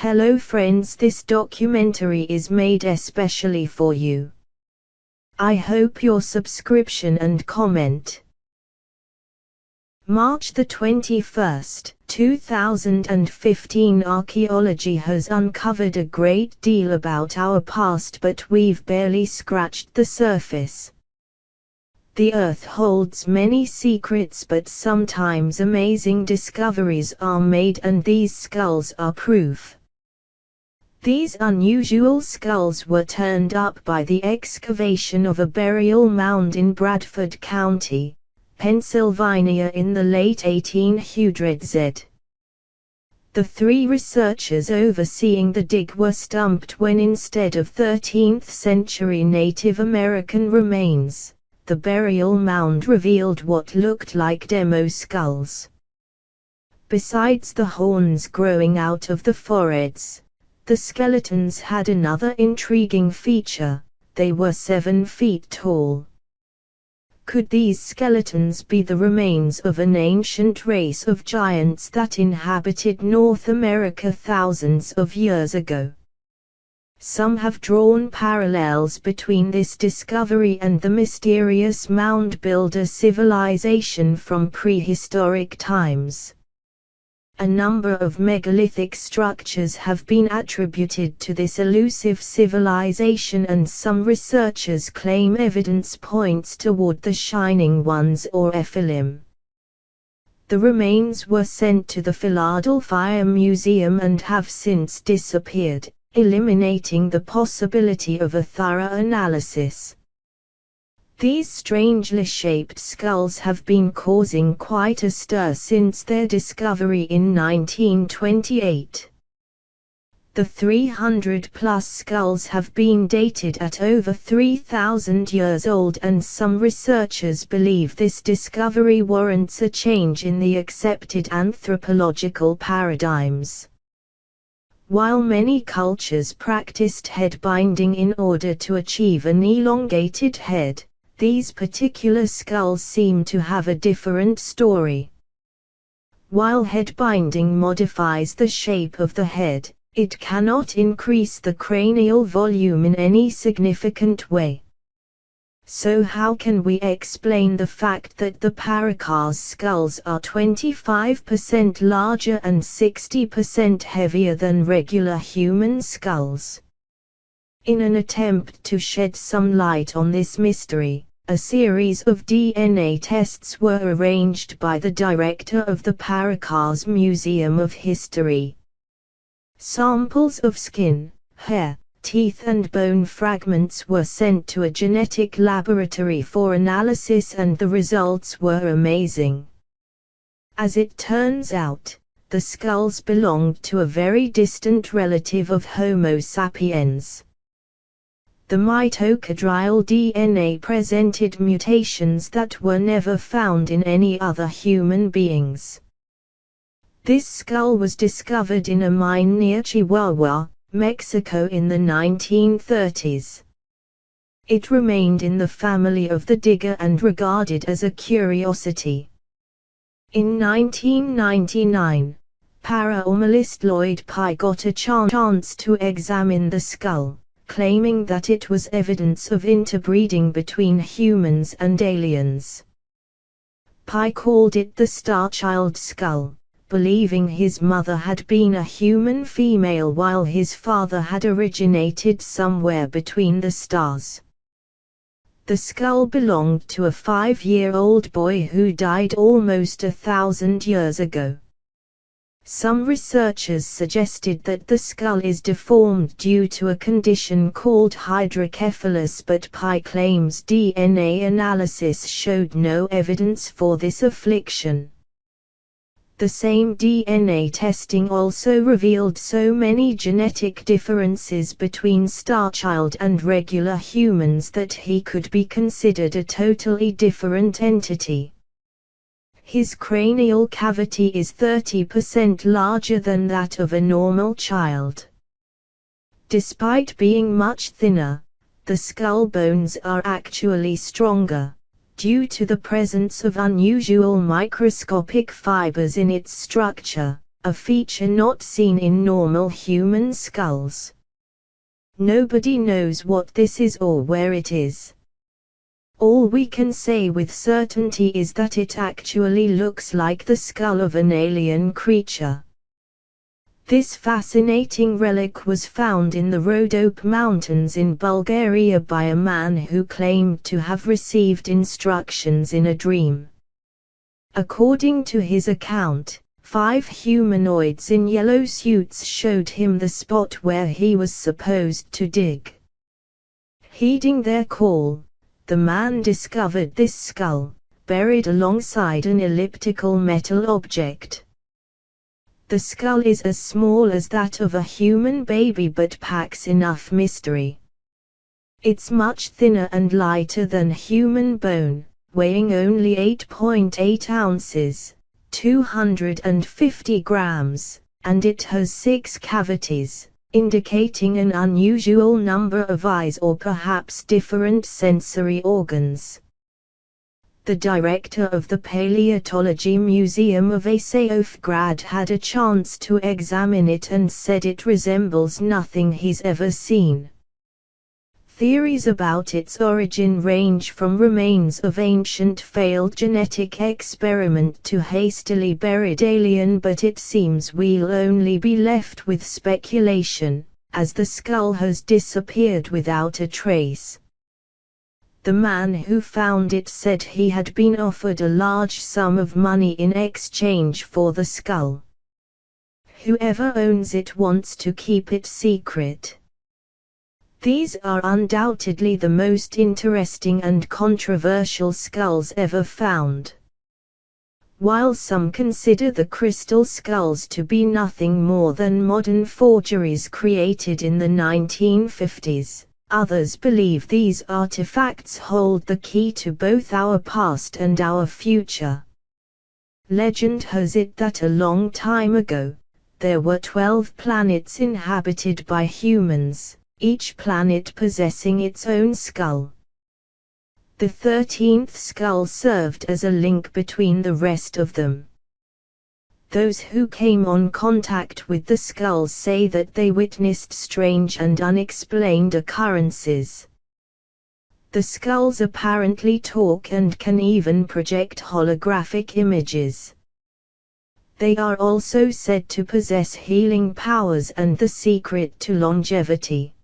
Hello friends, this documentary is made especially for you. I hope your subscription and comment. March the 21st, 2015. Archaeology has uncovered a great deal about our past, but we've barely scratched the surface. The Earth holds many secrets, but sometimes amazing discoveries are made, and these skulls are proof. These unusual skulls were turned up by the excavation of a burial mound in Bradford County, Pennsylvania in the late 1800s. The three researchers overseeing the dig were stumped when, instead of 13th-century Native American remains, the burial mound revealed what looked like demo skulls. Besides the horns growing out of the foreheads, the skeletons had another intriguing feature: they were 7 feet tall. Could these skeletons be the remains of an ancient race of giants that inhabited North America thousands of years ago? Some have drawn parallels between this discovery and the mysterious mound builder civilization from prehistoric times. A number of megalithic structures have been attributed to this elusive civilization, and some researchers claim evidence points toward the Shining Ones or Ephilim. The remains were sent to the Philadelphia Museum and have since disappeared, eliminating the possibility of a thorough analysis. These strangely shaped skulls have been causing quite a stir since their discovery in 1928. The 300-plus skulls have been dated at over 3,000 years old, and some researchers believe this discovery warrants a change in the accepted anthropological paradigms. While many cultures practiced head binding in order to achieve an elongated head, these particular skulls seem to have a different story. While head binding modifies the shape of the head, it cannot increase the cranial volume in any significant way. So how can we explain the fact that the Paracas skulls are 25% larger and 60% heavier than regular human skulls? In an attempt to shed some light on this mystery, a series of DNA tests were arranged by the director of the Paracas Museum of History. Samples of skin, hair, teeth and bone fragments were sent to a genetic laboratory for analysis, and the results were amazing. As it turns out, the skulls belonged to a very distant relative of Homo sapiens. The mitochondrial DNA presented mutations that were never found in any other human beings. This skull was discovered in a mine near Chihuahua, Mexico in the 1930s. It remained in the family of the digger and regarded as a curiosity. In 1999, paranormalist Lloyd Pye got a chance to examine the skull, claiming that it was evidence of interbreeding between humans and aliens. Pye called it the Starchild skull, believing his mother had been a human female while his father had originated somewhere between the stars. The skull belonged to a 5-year-old boy who died almost 1,000 years ago. Some researchers suggested that the skull is deformed due to a condition called hydrocephalus, but Pye claims DNA analysis showed no evidence for this affliction. The same DNA testing also revealed so many genetic differences between Starchild and regular humans that he could be considered a totally different entity. His cranial cavity is 30% larger than that of a normal child. Despite being much thinner, the skull bones are actually stronger, due to the presence of unusual microscopic fibers in its structure, a feature not seen in normal human skulls. Nobody knows what this is or where it is. All we can say with certainty is that it actually looks like the skull of an alien creature. This fascinating relic was found in the Rhodope Mountains in Bulgaria by a man who claimed to have received instructions in a dream. According to his account, 5 humanoids in yellow suits showed him the spot where he was supposed to dig. Heeding their call, the man discovered this skull, buried alongside an elliptical metal object. The skull is as small as that of a human baby but packs enough mystery. It's much thinner and lighter than human bone, weighing only 8.8 ounces. 250 grams, and it has 6 cavities, indicating an unusual number of eyes or perhaps different sensory organs. The director of the Paleontology Museum of Asaofgrad had a chance to examine it and said it resembles nothing he's ever seen. Theories about its origin range from remains of ancient failed genetic experiment to hastily buried alien, but it seems we'll only be left with speculation, as the skull has disappeared without a trace. The man who found it said he had been offered a large sum of money in exchange for the skull. Whoever owns it wants to keep it secret. These are undoubtedly the most interesting and controversial skulls ever found. While some consider the crystal skulls to be nothing more than modern forgeries created in the 1950s, others believe these artifacts hold the key to both our past and our future. Legend has it that a long time ago, there were 12 planets inhabited by humans, each planet possessing its own skull. The 13th skull served as a link between the rest of them. Those who came on contact with the skulls say that they witnessed strange and unexplained occurrences. The skulls apparently talk and can even project holographic images. They are also said to possess healing powers and the secret to longevity.